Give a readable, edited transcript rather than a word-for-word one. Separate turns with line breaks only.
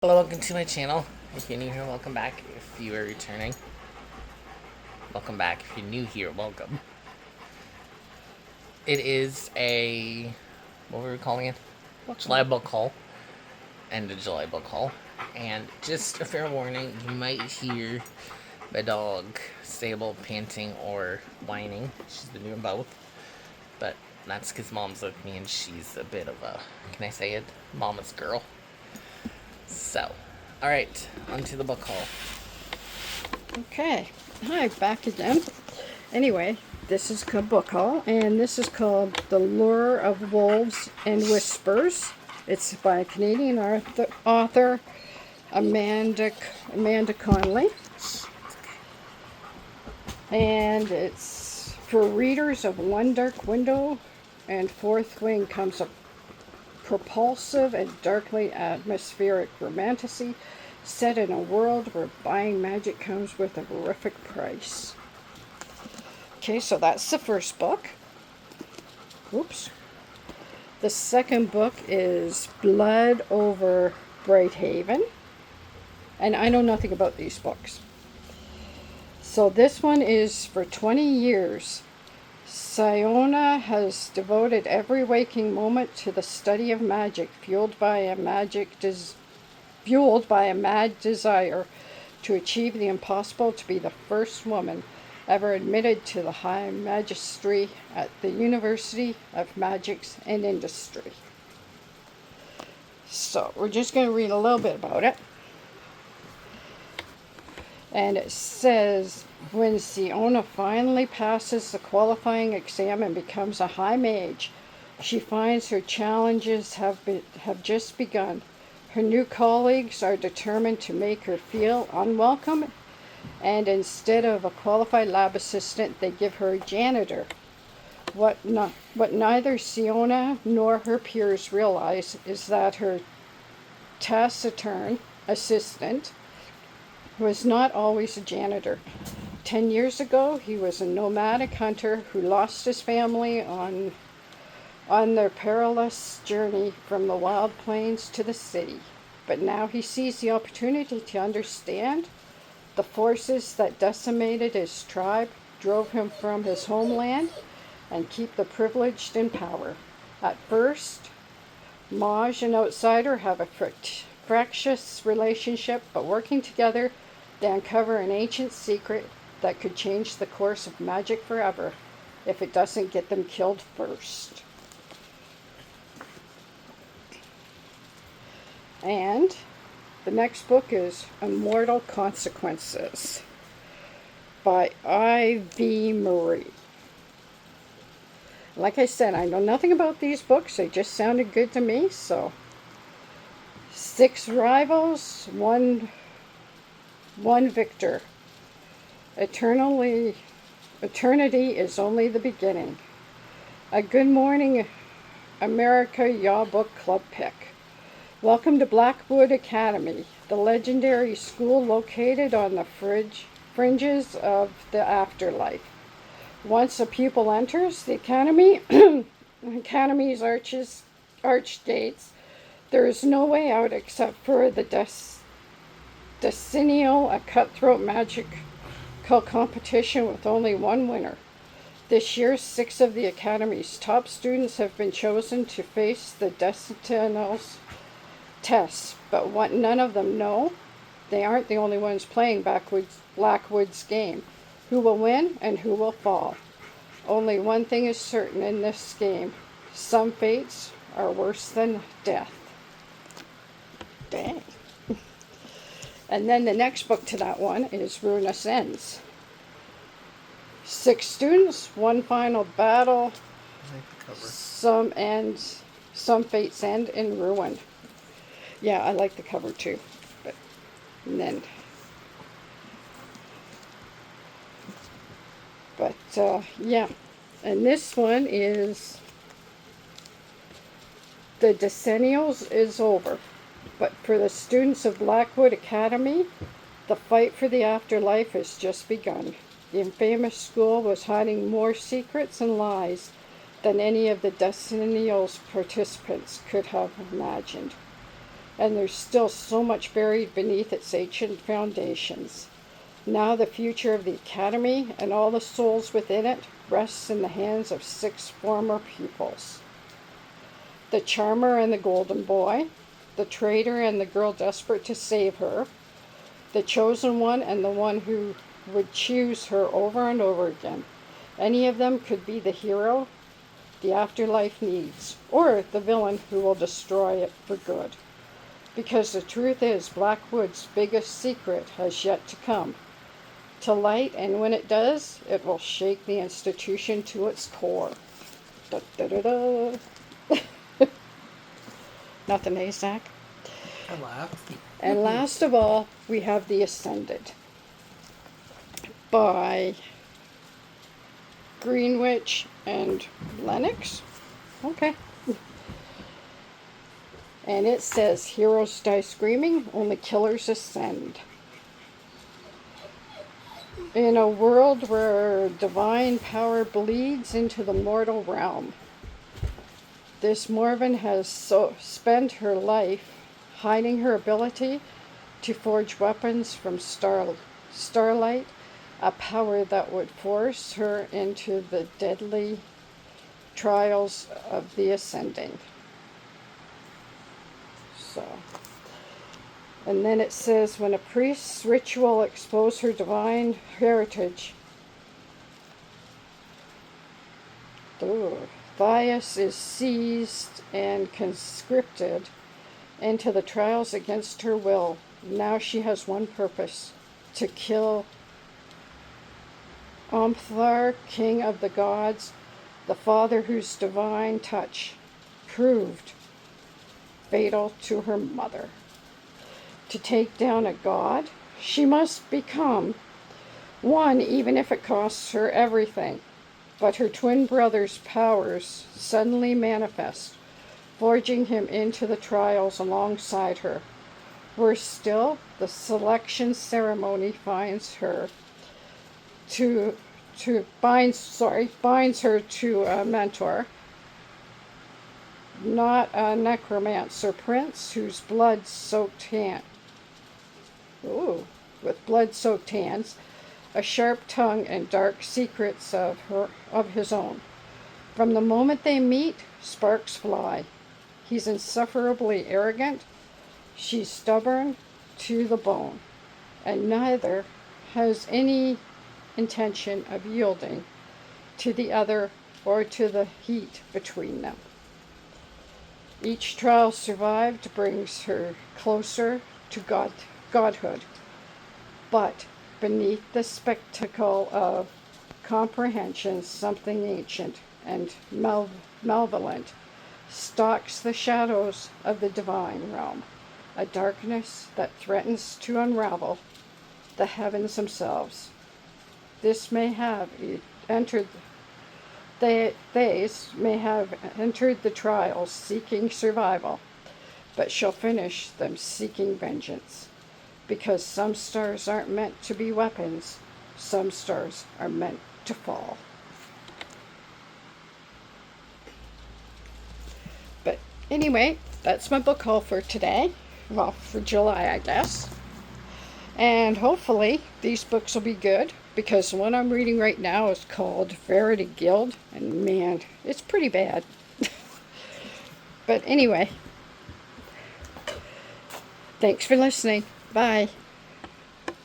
Hello, welcome to my channel. If you're new here, welcome back. If you are returning, welcome back. If you're new here, welcome. It is what were we calling it? July book haul. And a July book haul. And just a fair warning, you might hear my dog stable, panting, or whining. She's been doing both. But that's because mom's with me and she's a bit of a, can I say it? Mama's girl. So, alright, on to the book haul.
Okay, hi, back again. Anyway, this is a book haul, and this is called The Lure of Wolves and Whispers. It's by Canadian author Amanda Connolly. And it's for readers of One Dark Window and Fourth Wing comes a propulsive and darkly atmospheric romantasy set in a world where buying magic comes with a horrific price. Okay, so that's the first book. Oops. The second book is Blood over Brighthaven. And I know nothing about these books. So this one is for 20 years. Siona has devoted every waking moment to the study of magic, fueled by a mad desire to achieve the impossible, to be the first woman ever admitted to the high magistracy at the University of Magics and Industry. So we're just going to read a little bit about it. And it says, when Siona finally passes the qualifying exam and becomes a high mage, she finds her challenges have just begun. Her new colleagues are determined to make her feel unwelcome, and instead of a qualified lab assistant, they give her a janitor. What neither Siona nor her peers realize is that her taciturn assistant was not always a janitor. 10 years ago, he was a nomadic hunter who lost his family on their perilous journey from the wild plains to the city. But now he sees the opportunity to understand the forces that decimated his tribe, drove him from his homeland, and keep the privileged in power. At first, Maj and Outsider have a fractious relationship, but working together, they uncover an ancient secret that could change the course of magic forever if it doesn't get them killed first. And the next book is Immortal Consequences by I.V. Marie. Like I said, I know nothing about these books. They just sounded good to me, so 6 rivals, one victor. Eternity is only the beginning. A Good Morning America Yaw Book Club pick. Welcome to Blackwood Academy, the legendary school located on the fringes of the afterlife. Once a pupil enters the academy's arch gates, there is no way out except for the decennial, a cutthroat magical competition with only one winner. This year, 6 of the Academy's top students have been chosen to face the decennial's tests, but what none of them know, they aren't the only ones playing Blackwood's game. Who will win and who will fall? Only one thing is certain in this game. Some fates are worse than death. Dang. And then the next book to that one is Ruinous Ends. 6 students, one final battle.
I like the cover.
Some fates end in ruin. Yeah, I like the cover too. Yeah. And this one is the decennials is over. But for the students of Blackwood Academy, the fight for the afterlife has just begun. The infamous school was hiding more secrets and lies than any of the decennial's participants could have imagined. and there's still so much buried beneath its ancient foundations. Now the future of the Academy and all the souls within it rests in the hands of 6 former pupils. The charmer and the golden boy, the traitor and the girl desperate to save her, the chosen one and the one who would choose her over and over again. Any of them could be the hero the afterlife needs, or the villain who will destroy it for good. Because the truth is, Blackwood's biggest secret has yet to come to light, and when it does, it will shake the institution to its core. Da, da, da, da. Nothing, eh, Zach?
I laughed.
And last of all, we have The Ascended by Greenwich and Lennox. Okay. And it says, heroes die screaming, only killers ascend. In a world where divine power bleeds into the mortal realm, this Morven has spent her life hiding her ability to forge weapons from starlight, a power that would force her into the deadly trials of the ascending. So, and then it says, when a priest's ritual exposed her divine heritage, Thias is seized and conscripted into the trials against her will. Now she has one purpose: to kill Omthar, king of the gods, the father whose divine touch proved fatal to her mother. To take down a god, she must become one, even if it costs her everything. But her twin brother's powers suddenly manifest, forging him into the trials alongside her. Worse still, the selection ceremony binds her to a mentor, not a necromancer prince whose blood-soaked with blood-soaked hands, a sharp tongue, and dark secrets of his own. From the moment they meet, sparks fly. He's insufferably arrogant, she's stubborn to the bone, and neither has any intention of yielding to the other or to the heat between them. Each trial survived brings her closer to godhood, but beneath the spectacle of comprehension, something ancient and malevolent stalks the shadows of the divine realm, a darkness that threatens to unravel the heavens themselves. This may have entered they may have entered the trials seeking survival, but shall finish them seeking vengeance. Because some stars aren't meant to be weapons, some stars are meant to fall. But anyway, that's my book haul for today. Well, for July, I guess. And hopefully these books will be good, because the one I'm reading right now is called Verity Guild, and man, it's pretty bad. But anyway, thanks for listening. Bye.